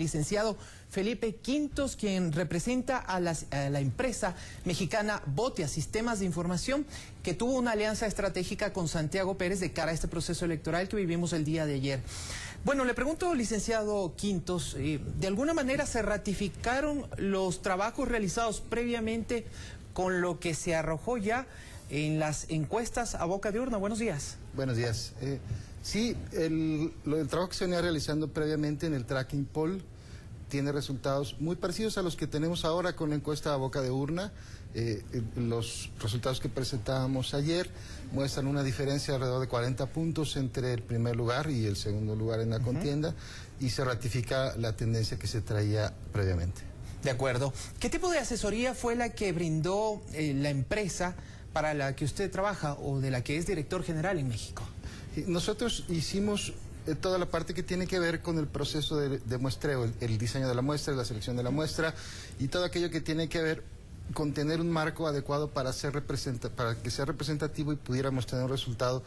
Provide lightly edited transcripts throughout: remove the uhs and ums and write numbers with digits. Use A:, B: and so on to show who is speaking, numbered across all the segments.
A: licenciado Felipe Quintos, quien representa a la empresa mexicana Botia Sistemas de Información, que tuvo una alianza estratégica con Santiago Pérez de cara a este proceso electoral que vivimos el día de ayer. Bueno, le pregunto, licenciado Quintos, ¿de alguna manera se ratificaron los trabajos realizados previamente con lo que se arrojó ya en las encuestas a boca de urna? Buenos días.
B: Buenos días. Sí, el trabajo que se venía realizando previamente en el tracking poll tiene resultados muy parecidos a los que tenemos ahora con la encuesta a boca de urna. Los resultados que presentábamos ayer muestran una diferencia de alrededor de 40 puntos entre el primer lugar y el segundo lugar en la contienda, y se ratifica la tendencia que se traía previamente.
A: De acuerdo. ¿Qué tipo de asesoría fue la que brindó la empresa para la que usted trabaja o de la que es director general en México?
B: Nosotros hicimos toda la parte que tiene que ver con el proceso de muestreo, el diseño de la muestra, la selección de la muestra y todo aquello que tiene que ver con tener un marco adecuado para que sea representativo y pudiéramos tener un resultado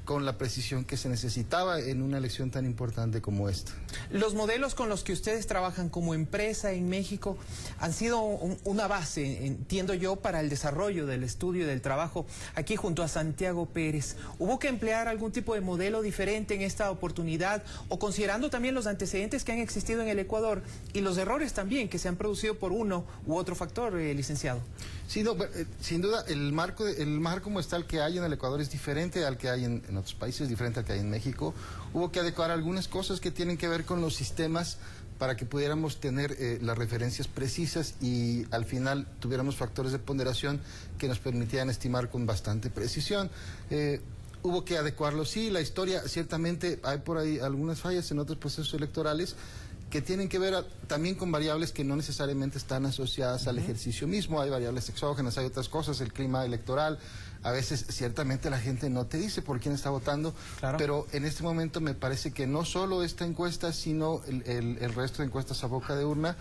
B: con la precisión que se necesitaba en una elección tan importante como esta.
A: Los modelos con los que ustedes trabajan como empresa en México han sido una base, entiendo yo, para el desarrollo del estudio y del trabajo aquí junto a Santiago Pérez. ¿Hubo que emplear algún tipo de modelo diferente en esta oportunidad, o considerando también los antecedentes que han existido en el Ecuador y los errores también que se han producido por uno u otro factor, licenciado?
B: Sí, no, sin duda el marco muestral que hay en el Ecuador es diferente al que hay en otros países, diferente al que hay en México. Hubo que adecuar algunas cosas que tienen que ver con los sistemas para que pudiéramos tener las referencias precisas y al final tuviéramos factores de ponderación que nos permitieran estimar con bastante precisión. Hubo que adecuarlo, sí, la historia, ciertamente hay por ahí algunas fallas en otros procesos electorales que tienen que ver también con variables que no necesariamente están asociadas al ejercicio mismo. Hay variables exógenas, hay otras cosas, el clima electoral. A veces, ciertamente, la gente no te dice por quién está votando, claro. Pero en este momento me parece que no solo esta encuesta, sino el resto de encuestas a boca de urna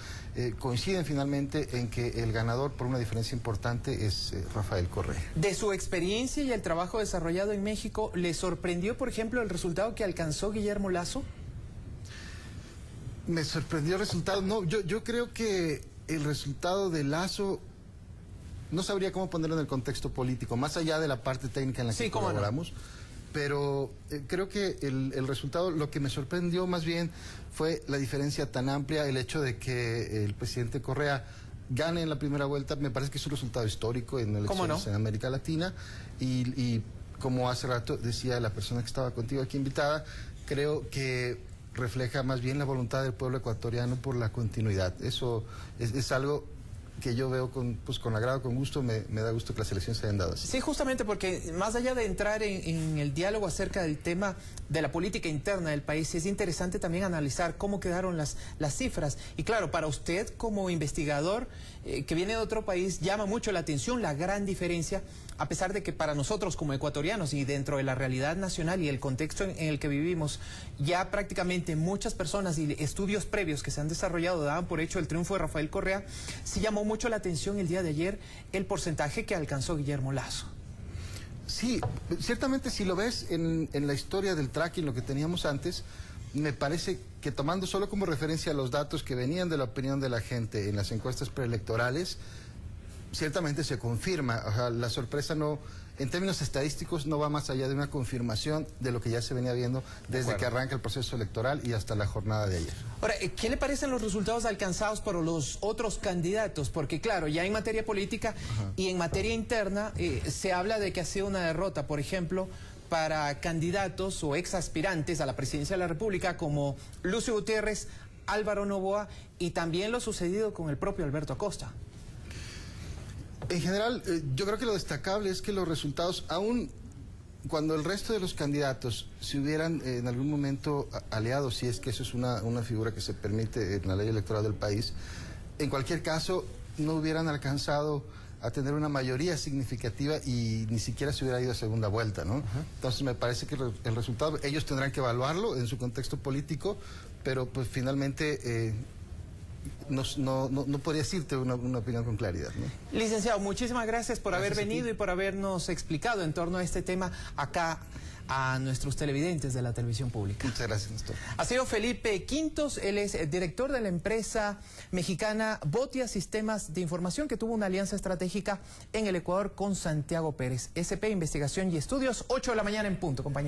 B: coinciden finalmente en que el ganador, por una diferencia importante, es Rafael Correa.
A: De su experiencia y el trabajo desarrollado en México, ¿le sorprendió, por ejemplo, el resultado que alcanzó Guillermo Lasso?
B: Me sorprendió el resultado. No, yo creo que el resultado de Lasso, no sabría cómo ponerlo en el contexto político, más allá de la parte técnica en la que colaboramos, pero creo que el resultado, lo que me sorprendió más bien fue la diferencia tan amplia, el hecho de que el presidente Correa gane en la primera vuelta. Me parece que es un resultado histórico en elecciones en América Latina, y como hace rato decía la persona que estaba contigo aquí invitada, creo que refleja más bien la voluntad del pueblo ecuatoriano por la continuidad. Eso es algo que yo veo con agrado, con gusto. Me da gusto que las elecciones se hayan dado así.
A: Sí, justamente porque más allá de entrar en el diálogo acerca del tema de la política interna del país, es interesante también analizar cómo quedaron las cifras. Y claro, para usted como investigador que viene de otro país, llama mucho la atención la gran diferencia, a pesar de que para nosotros como ecuatorianos y dentro de la realidad nacional y el contexto en el que vivimos, ya prácticamente muchas personas y estudios previos que se han desarrollado daban por hecho el triunfo de Rafael Correa. Sí llamó mucho la atención el día de ayer el porcentaje que alcanzó Guillermo Lasso.
B: Sí, ciertamente, si lo ves en la historia del tracking, lo que teníamos antes, me parece que tomando solo como referencia los datos que venían de la opinión de la gente en las encuestas preelectorales, ciertamente se confirma. O sea, la sorpresa no, en términos estadísticos, no va más allá de una confirmación de lo que ya se venía viendo desde que arranca el proceso electoral y hasta la jornada de ayer.
A: Ahora, ¿qué le parecen los resultados alcanzados por los otros candidatos? Porque claro, ya en materia política y en materia interna se habla de que ha sido una derrota, por ejemplo, para candidatos o ex aspirantes a la presidencia de la República como Lucio Gutiérrez, Álvaro Noboa y también lo sucedido con el propio Alberto Acosta.
B: En general, yo creo que lo destacable es que los resultados, aún cuando el resto de los candidatos se hubieran en algún momento aliado, si es que eso es una figura que se permite en la ley electoral del país, en cualquier caso no hubieran alcanzado a tener una mayoría significativa y ni siquiera se hubiera ido a segunda vuelta, ¿no? Entonces me parece que el resultado, ellos tendrán que evaluarlo en su contexto político, pero pues finalmente no podría decirte una opinión con claridad, ¿no?
A: Licenciado, muchísimas gracias por haber venido y por habernos explicado en torno a este tema acá a nuestros televidentes de la televisión pública.
B: Muchas gracias, Néstor.
A: Ha sido Felipe Quintos, él es director de la empresa mexicana Botia Sistemas de Información, que tuvo una alianza estratégica en el Ecuador con Santiago Pérez. SP Investigación y Estudios, 8 de la mañana en punto, compañeros.